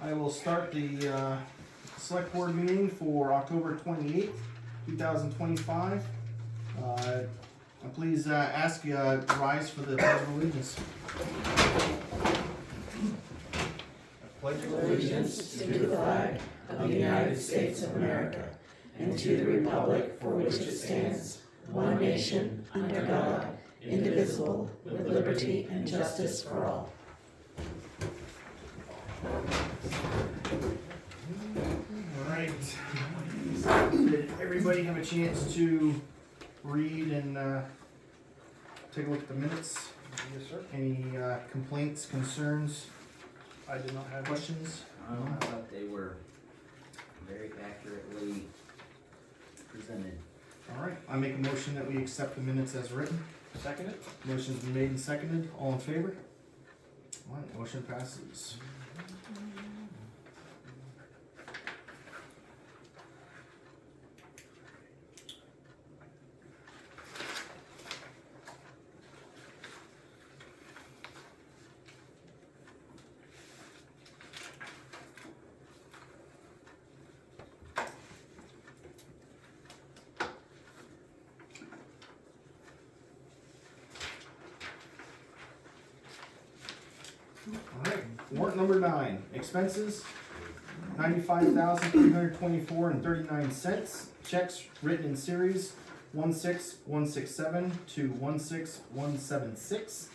I will start the select board meeting for October 28th, 2025. Please ask you rise for the Pledge of Allegiance. Pledge allegiance to the flag of the United States of America and to the republic for which it stands, one nation, under God, indivisible, with liberty and justice for all. Alright. Did everybody have a chance to read and take a look at the minutes? Yes, sir. Any complaints, concerns, I did not have questions? I thought they were very accurately presented. Alright, I make a motion that we accept the minutes as written. second it. Motion's been made and seconded. All in favor? Alright, motion passes. Alright, warrant number 9, expenses, $95,324.39. Checks written in series 16167 to 16176.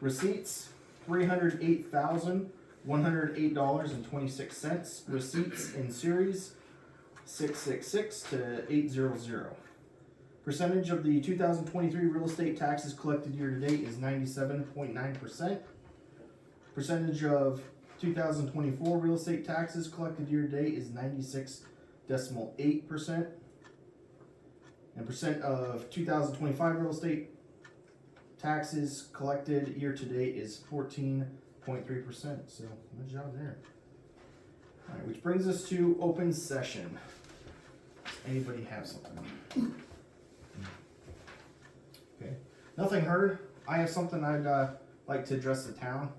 Receipts, $308,108.26. Receipts in series 666 to 800. Percentage of the 2023 real estate taxes collected year to date is 97.9%. Percentage of 2024 real estate taxes collected year to date is 96.8%. And percent of 2025 real estate taxes collected year to date is 14.3%. So good job there. All right, which brings us to open session. Does anybody have something? Okay, nothing heard. I have something I'd like to address the town.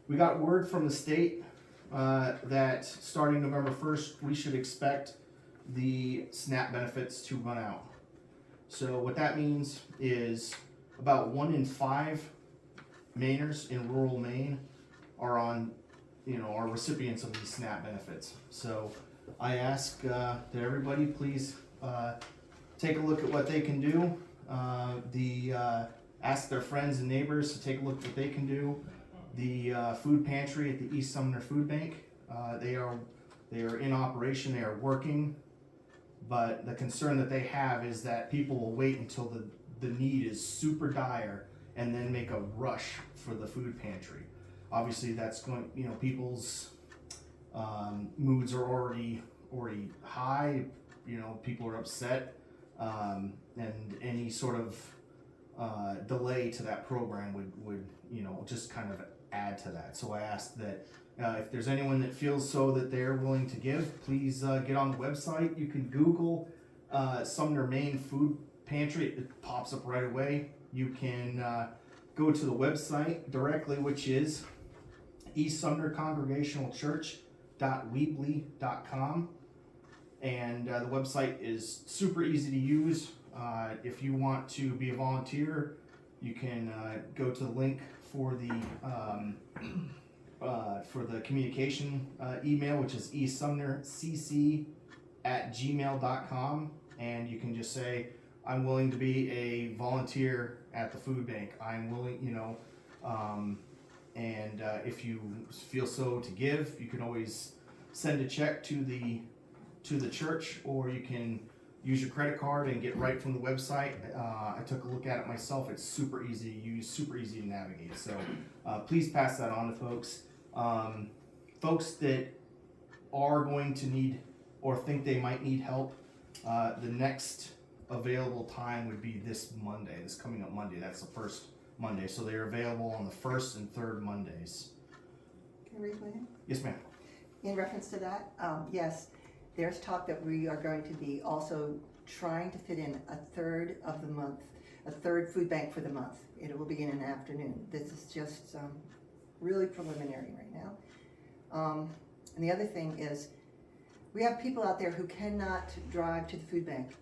We got word from the state that starting November 1st, we should expect the SNAP benefits to run out. So what that means is about 1 in 5 Mainers in rural Maine are on, are recipients of these SNAP benefits. So I ask that everybody please take a look at what they can do. Ask their friends and neighbors to take a look at what they can do. The food pantry at the East Sumner Food Bank, they are in operation, they are working, but the concern that they have is that people will wait until the need is super dire and then make a rush for the food pantry. Obviously that's going, people's moods are already high, people are upset, and any sort of delay to that program would just kind of add to that. So I asked that if there's anyone that feels so that they're willing to give, please get on the website. You can Google Sumner, Maine Food Pantry. It pops up right away. You can go to the website directly, which is East Sumner Congregational Church.weebly.com, and the website is super easy to use. If you want to be a volunteer, you can go to the link for the communication email, which is esumnercc@gmail.com, and you can just say, I'm willing to be a volunteer at the food bank. I'm willing, and if you feel so to give, you can always send a check to the church, or you can use your credit card and get right from the website. I took a look at it myself. It's super easy to use, super easy to navigate. So please pass that on to folks. Folks that are going to need or think they might need help, the next available time would be this Monday, this coming up Monday. That's the first Monday. So they're available on the first and third Mondays. Can I raise my hand? Yes, ma'am. In reference to that, yes, there's talk that we are going to be also trying to fit in a third of the month, a third food bank for the month. It will be in an afternoon. This is just really preliminary right now. And the other thing is, we have people out there who cannot drive to the food bank.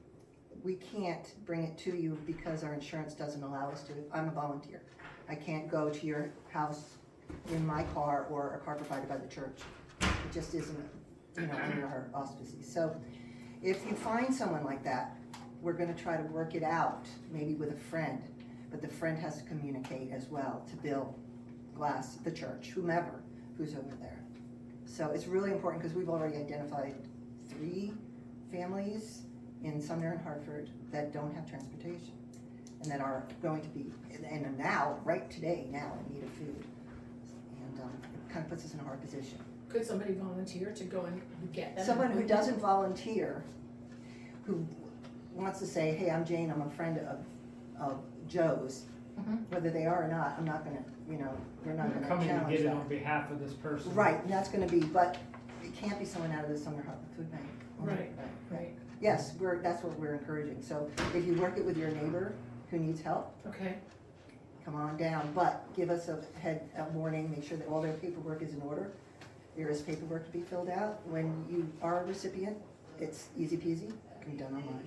We can't bring it to you because our insurance doesn't allow us to. I'm a volunteer. I can't go to your house in my car or a car provided by the church. It just isn't, under our auspices. So if you find someone like that, we're gonna try to work it out, maybe with a friend, but the friend has to communicate as well to Bill Glass, the church, whomever who's over there. So it's really important because we've already identified 3 families in Sumner and Hartford that don't have transportation and that are going to be, and are now, right today, now in need of food. And it kind of puts us in a hard position. Could somebody volunteer to go and get them? Someone who doesn't volunteer, who wants to say, hey, I'm Jane, I'm a friend of Joe's, whether they are or not, I'm not gonna, we're not gonna Coming to challenge get it that. on behalf of this person. Right, and that's gonna be, but it can't be someone out of the Sumner Hartford Food Bank. Right. Yes, that's what we're encouraging. So if you work it with your neighbor who needs help, Okay, come on down, but give us a warning, make sure that all their paperwork is in order. There is paperwork to be filled out. When you are a recipient, it's easy peasy, it can be done online.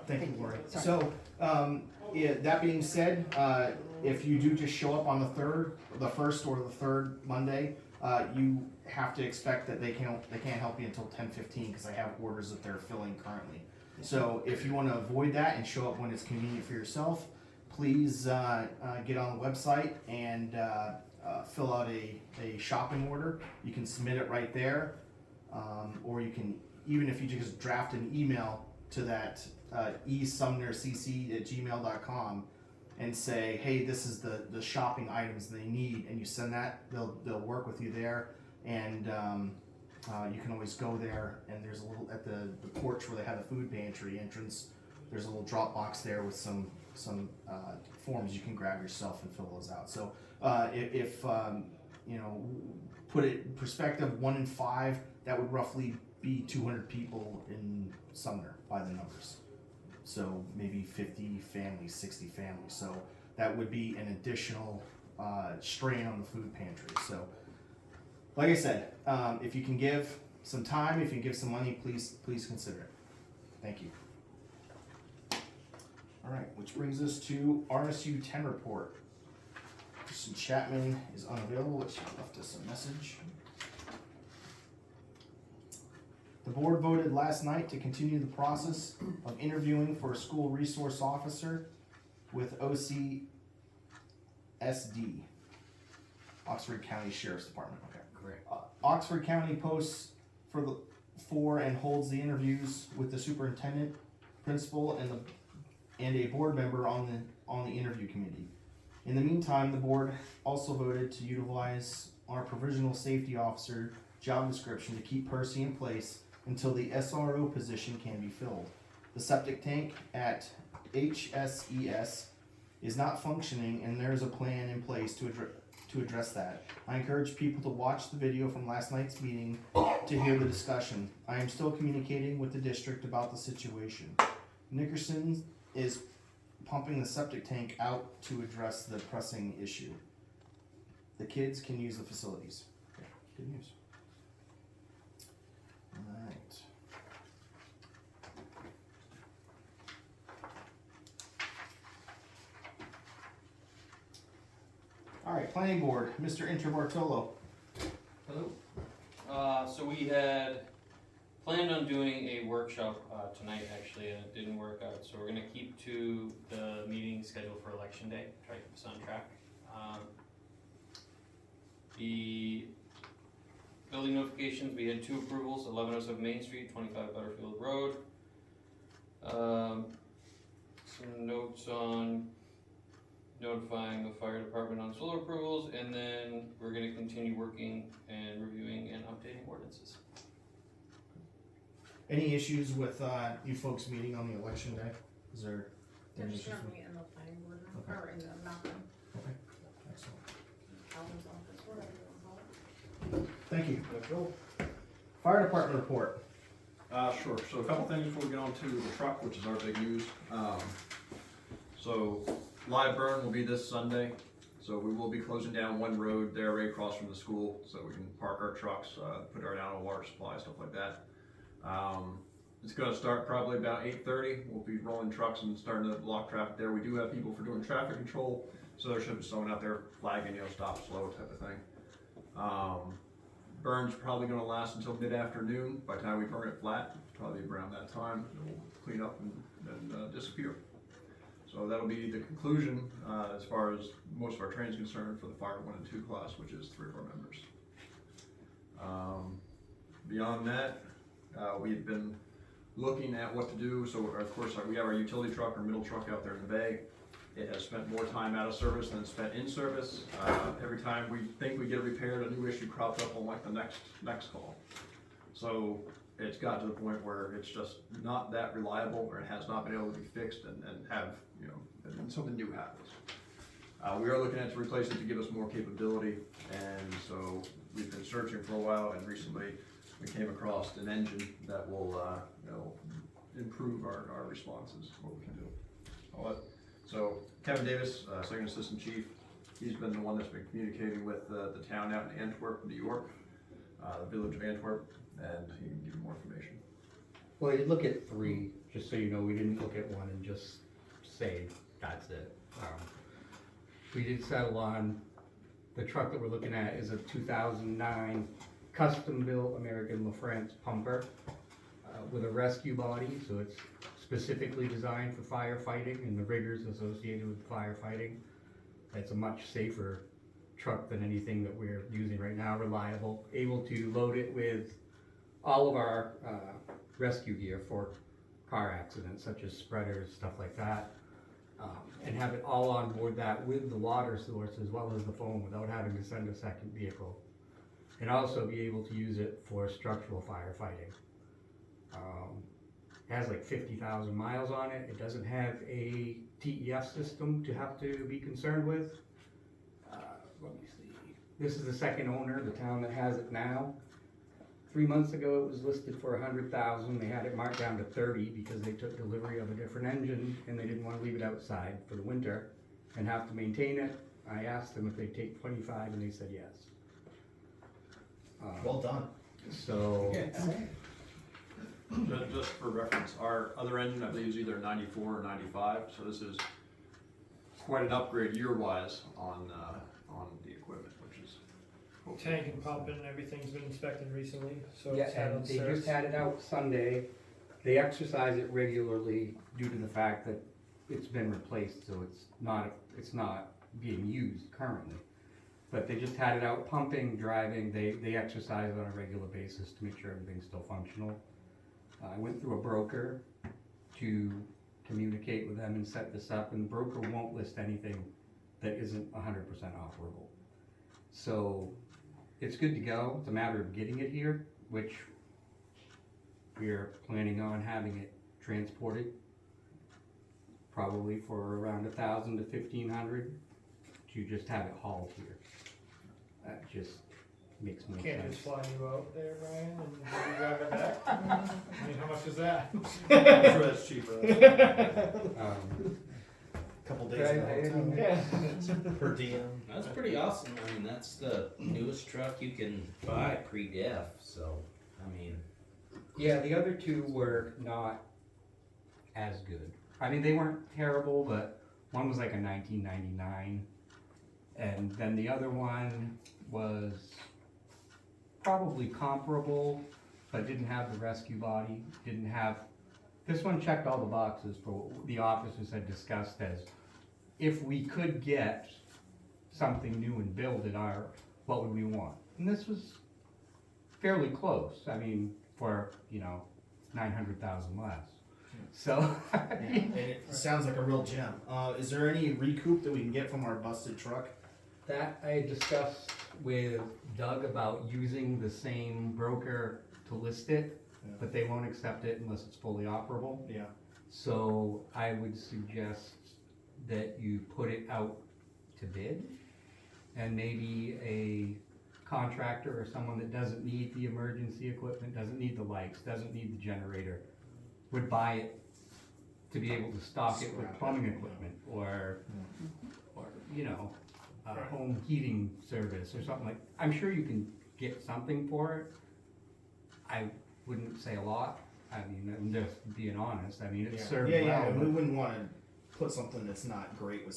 Thank you, Lori. Sorry. So, that being said, if you do just show up on the first or the third Monday, you have to expect that they can't help you until 10:15 because I have orders that they're filling currently. So if you want to avoid that and show up when it's convenient for yourself, please get on the website and fill out a shopping order. You can submit it right there, or you can, even if you just draft an email to that esumnercc@gmail.com and say, hey, this is the shopping items they need, and you send that, they'll work with you there, and you can always go there, and there's a little, at the porch where they have the food pantry entrance, there's a little drop box there with some forms you can grab yourself and fill those out. So if put it in perspective, 1 in 5, that would roughly be 200 people in Sumner by the numbers. So maybe 50 families, 60 families. So that would be an additional strain on the food pantry. So like I said, if you can give some time, if you can give some money, please consider it. Thank you. All right, which brings us to RSU 10 report. Kristen Chapman is unavailable, but she left us a message. The board voted last night to continue the process of interviewing for a school resource officer with OCSD, Oxford County Sheriff's Department. Okay, Correct. Oxford County posts for and holds the interviews with the superintendent, principal, and a board member on the interview committee. In the meantime, the board also voted to utilize our provisional safety officer job description to keep Percy in place until the SRO position can be filled. The septic tank at HSES is not functioning, and there's a plan in place to address that. I encourage people to watch the video from last night's meeting to hear the discussion. I am still communicating with the district about the situation. Nickerson is pumping the septic tank out to address the pressing issue. The kids can use the facilities. Okay, good news. Alright. Alright, planning board, Mr. Interbartolo. Hello. So we had planned on doing a workshop tonight actually, and it didn't work out. So we're gonna keep to the meeting scheduled for election day, try to keep us on track. The building notifications, we had 2 approvals, 1107 Main Street, 25 Butterfield Road. Some notes on notifying the fire department on solar approvals, and then we're gonna continue working and reviewing and updating ordinances. Any issues with you folks meeting on the election day? Is there any There's issues? currently in the planning board room, Okay. or in the Malcolm, Okay, excellent. Calvin's office, whatever you wanna call it. Thank you. That's cool. Fire department report. Sure. So a couple things before we get on to the truck, which is our big news. So live burn will be this Sunday. So we will be closing down one road there right across from the school, so we can park our trucks, put our down on water supply, stuff like that. It's gonna start probably about 8:30. We'll be rolling trucks and starting to block traffic there. We do have people for doing traffic control, so there should be someone out there flagging, stop, slow type of thing. Burn's probably gonna last until mid-afternoon. By the time we burn it flat, probably around that time, it will clean up and disappear. So that'll be the conclusion, as far as most of our training's concerned for the fire 1 and 2 class, which is 3 of our members. Beyond that, we've been looking at what to do. So of course, we have our utility truck, our middle truck out there in the bay. It has spent more time out of service than it's spent in service. Every time we think we get it repaired, a new issue crops up on like the next call. So it's got to the point where it's just not that reliable, or it has not been able to be fixed and have, and something new happens. We are looking at to replace it to give us more capability, and so we've been searching for a while, and recently we came across an engine that will, improve our responses, what we can do. So Kevin Davis, Second Assistant Chief, he's been the one that's been communicating with the town out in Antwerp, New York, the village of Antwerp, and he can give you more information. Well, you look at 3, just so you know, we didn't look at 1 and just say, that's it. We did settle on, the truck that we're looking at is a 2009 custom-built American LaFrance pumper with a rescue body, so it's specifically designed for firefighting and the rigors associated with firefighting. It's a much safer truck than anything that we're using right now, reliable, able to load it with all of our rescue gear for car accidents, such as spreaders, stuff like that, and have it all on board that with the water source as well as the phone without having to send a second vehicle, and also be able to use it for structural firefighting. It has like 50,000 miles on it. It doesn't have a TEF system to have to be concerned with. Let me see. This is the second owner, the town that has it now. 3 months ago, it was listed for 100,000. They had it marked down to 30 because they took delivery of a different engine and they didn't want to leave it outside for the winter and have to maintain it. I asked them if they'd take 25 and they said yes. Well done. So, Just for reference, our other engine, I believe, is either 94 or 95, so this is quite an upgrade year-wise on the equipment, which is cool. Tank and pump and everything's been inspected recently, so yeah, it's had and on they just service. had it out Sunday. They exercise it regularly due to the fact that it's been replaced, so it's not being used currently. But they just had it out pumping, driving. They exercise it on a regular basis to make sure everything's still functional. I went through a broker to communicate with them and set this up, and the broker won't list anything that isn't 100% operable. So it's good to go. It's a matter of getting it here, which we're planning on having it transported probably for around 1,000 to 1,500 to just have it hauled here. That just makes more Can't sense. just fly you out there, Brian, and have you drive it back? I mean, how much is that? I'm sure that's cheaper. Couple days Okay, ago. Yeah. Per diem. That's pretty awesome. I mean, that's the newest truck you can buy pre-def, so, I mean, Yeah, the other 2 were not as good. I mean, they weren't terrible, but one was like a 1999, and then the other one was probably comparable, but didn't have the rescue body, didn't have, this one checked all the boxes for what the officers had discussed as, if we could get something new and build it, what would we want? And this was fairly close, I mean, for, 900,000 less. So, And it sounds like a real gem. Is there any recoup that we can get from our busted truck? that I had discussed with Doug about using the same broker to list it, Yeah. but they won't accept it unless it's fully operable. Yeah. So I would suggest that you put it out to bid, and maybe a contractor or someone that doesn't need the emergency equipment, doesn't need the lights, doesn't need the generator, would buy it to be able to stock it with Scrap it, plumbing yeah. equipment, or, a Right. home heating service or something like, I'm sure you can get something for it. I wouldn't say a lot, I mean, I'm just being honest, I mean, it's served Yeah, well. yeah, we but- wouldn't wanna put something that's not great with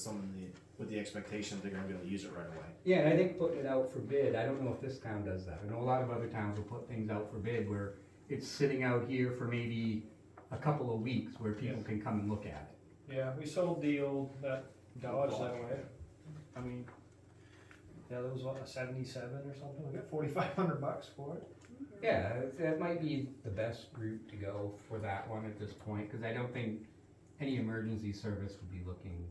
with the expectation they're gonna be able to use it right away. Yeah, and I think putting it out for bid, I don't know if this town does that, I know a lot of other towns will put things out for bid where it's sitting out here for maybe a couple of weeks where people can come and look at it. Yeah, we sold that Dodge that way. I mean, yeah, that was what, a 77 or something, we got $4,500 for it. Yeah, that might be the best route to go for that one at this point, cause I don't think any emergency service would be looking,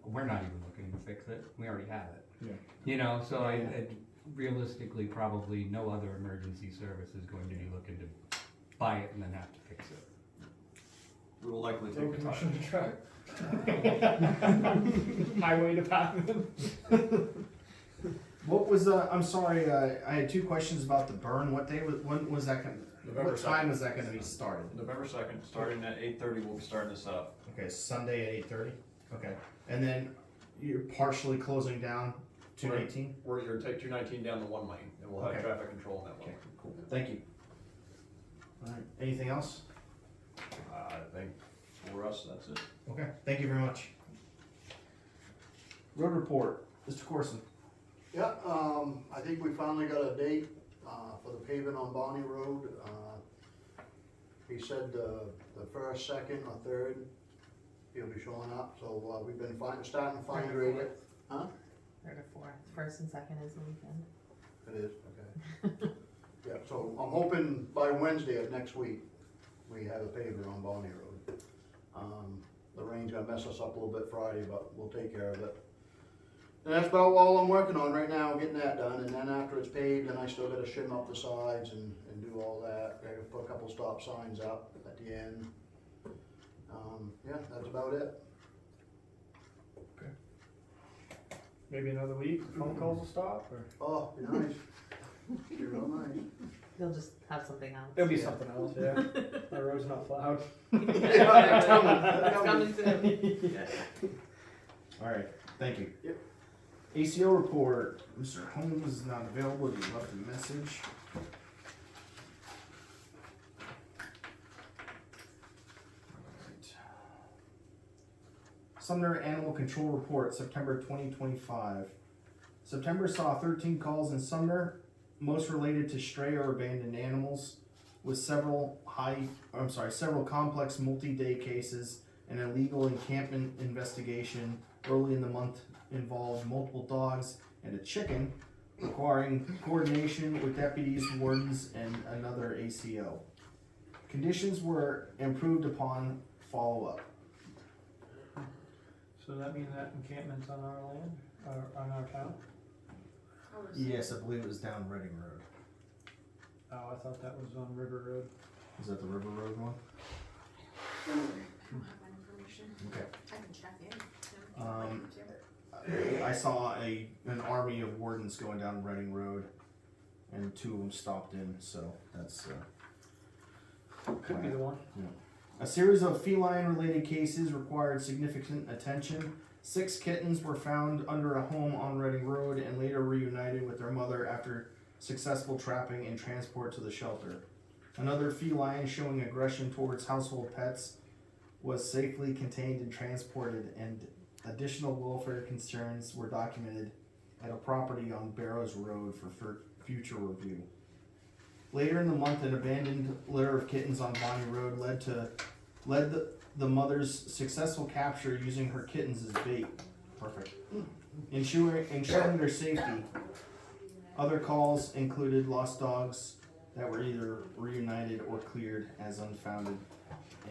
we're not even looking to fix it, we already have it. Yeah. You know, so I realistically, probably no other emergency service is going to be looking to buy it and then have to fix it. We will likely No take the commission time. to truck. Highway department. What was, I'm sorry, I had two questions about the burn, when was that November what time was that gonna be started? November 2nd, starting at 8:30, we'll be starting this up. Okay, Sunday at 8:30, okay, and then you're partially closing down 219? We're gonna take 219 down the one lane, and we'll have Okay. traffic control in that one. Okay, cool, thank you. Alright, anything else? I think for us, that's it. Okay, thank you very much. Road report, Mr. Corson. Yeah, I think we finally got a date, for the paving on Bonnie Road. He said, the first, second, or third, he'll be showing up, so, we've been starting to fine grade it. Huh? 3rd or 4th. First and second is the weekend. It is, okay. Yeah, so I'm hoping by Wednesday of next week, we have a paver on Bonnie Road. The rain's gonna mess us up a little bit Friday, but we'll take care of it. And that's about all I'm working on right now, getting that done, and then after it's paved, then I still gotta shim up the sides and do all that. I gotta put a couple stop signs up at the end. Yeah, that's about it. Maybe another week, phone calls will stop, or? Oh, be nice. Be real nice. They'll just have something else. There'll be something else, yeah. My road's not plowed. It's coming soon. Alright, thank you. Yep. ACO report, Mr. Holmes is not available, he left a message. Alright. Sumner Animal Control Report, September 2025. September saw 13 calls in Sumner, most related to stray or abandoned animals, with several complex multi-day cases. An illegal encampment investigation early in the month involved multiple dogs and a chicken, requiring coordination with deputies, wardens, and another ACO. Conditions were improved upon follow-up. So that mean that encampment's on our land, or on our town? Yes, I believe it was down Reading Road. Oh, I thought that was on River Road. Is that the River Road one? I don't have that information. Okay. I can check in. I saw an army of wardens going down Reading Road, and 2 of them stopped in, so that's, Could be the one. A series of feline-related cases required significant attention. 6 kittens were found under a home on Reading Road and later reunited with their mother after successful trapping and transport to the shelter. Another feline showing aggression towards household pets was safely contained and transported, and additional welfare concerns were documented at a property on Barrows Road for future review. Later in the month, an abandoned litter of kittens on Bonnie Road led the mother's successful capture using her kittens as bait. Perfect. Ensuring their safety. Other calls included lost dogs that were either reunited or cleared as unfounded,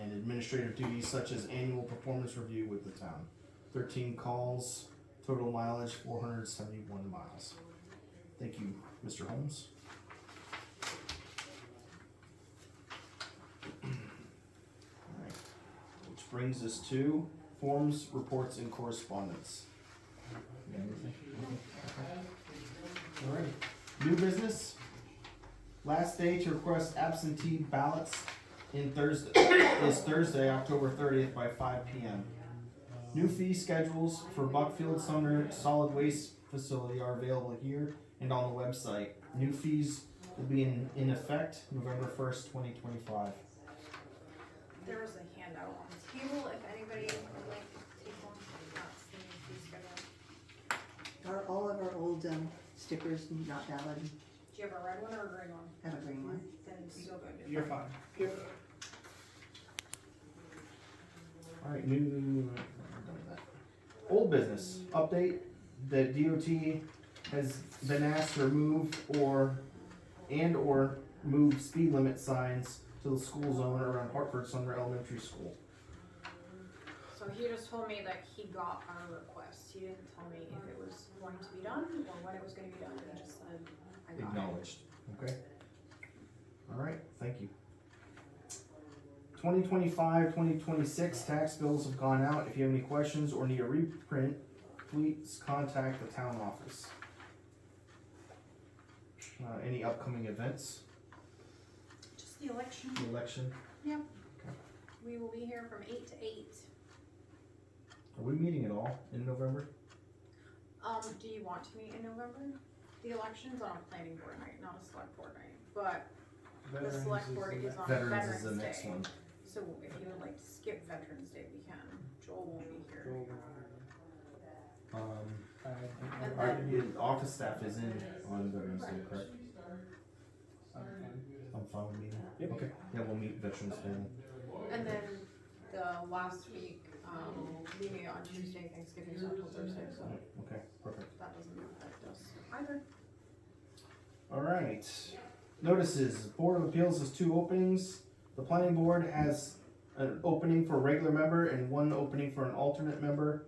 and administrative duties such as annual performance review with the town. 13 calls, total mileage 471 miles. Thank you, Mr. Holmes. Alright, which brings us to forms, reports, and correspondence. You got anything? Alright, new business. Last day to request absentee ballots is Thursday, October 30th by 5 p.m. New fee schedules for Buckfield Sumner Solid Waste Facility are available here and on the website. New fees will be in effect November 1st, 2025. There was a handout on the table, if anybody would like to take one, that's the new fee schedule. All of our old stickers not valid? Do you have a red one or a green one? Have a green one. Then still good. You're fine. Alright, new, old business, update, the DOT has been asked to remove or move speed limit signs to the school zone around Hartford Sumner Elementary School. So he just told me that he got our request, he didn't tell me if it was going to be done or when it was gonna be done, he just said, I got it. Acknowledged, okay? Alright, thank you. 2025-2026 tax bills have gone out. If you have any questions or need a reprint, please contact the town office. Any upcoming events? Just the election, The election? we will be here from 8 to 8. Are we meeting at all in November? Do you want to meet in November? The election's on a planning board night, not a select board night, but the select board is on Veterans is the next Day. one. So if you would like to skip Veterans Day, we can. Joel won't be here. The office staff is in on Veterans Day, correct? I'm fine with meeting. Yep. Okay, yeah, we'll meet Veterans Day. And then the last week, we meet on Tuesday, Thanksgiving's not till Thursday, so Okay, perfect. that doesn't affect us either. Alright, notices, Board of Appeals has 2 openings. The planning board has an opening for a regular member and 1 opening for an alternate member.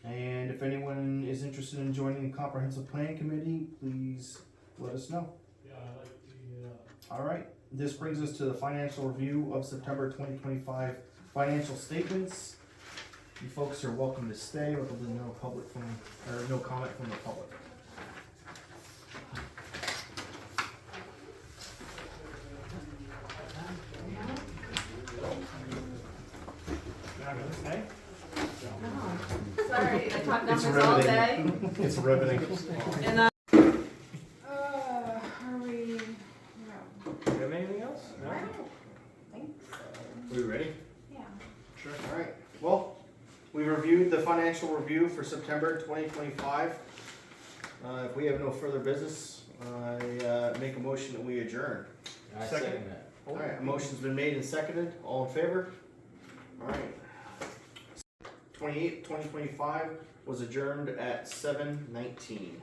And if anyone is interested in joining the comprehensive planning committee, please let us know. Alright, this brings us to the financial review of September 2025 financial statements. You folks are welcome to stay, but there'll be no no comment from the public. Sorry, I talked It's numbers all day. riveting. It's riveting. And Are we, Do you have anything else? No? I don't think so. We ready? Yeah. Sure. Alright, well, we reviewed the financial review for September 2025. If we have no further business, I make a motion that we adjourn. I Second. second that. Alright, a motion's been made and seconded, all in favor? Alright. 2025 was adjourned at 7:19.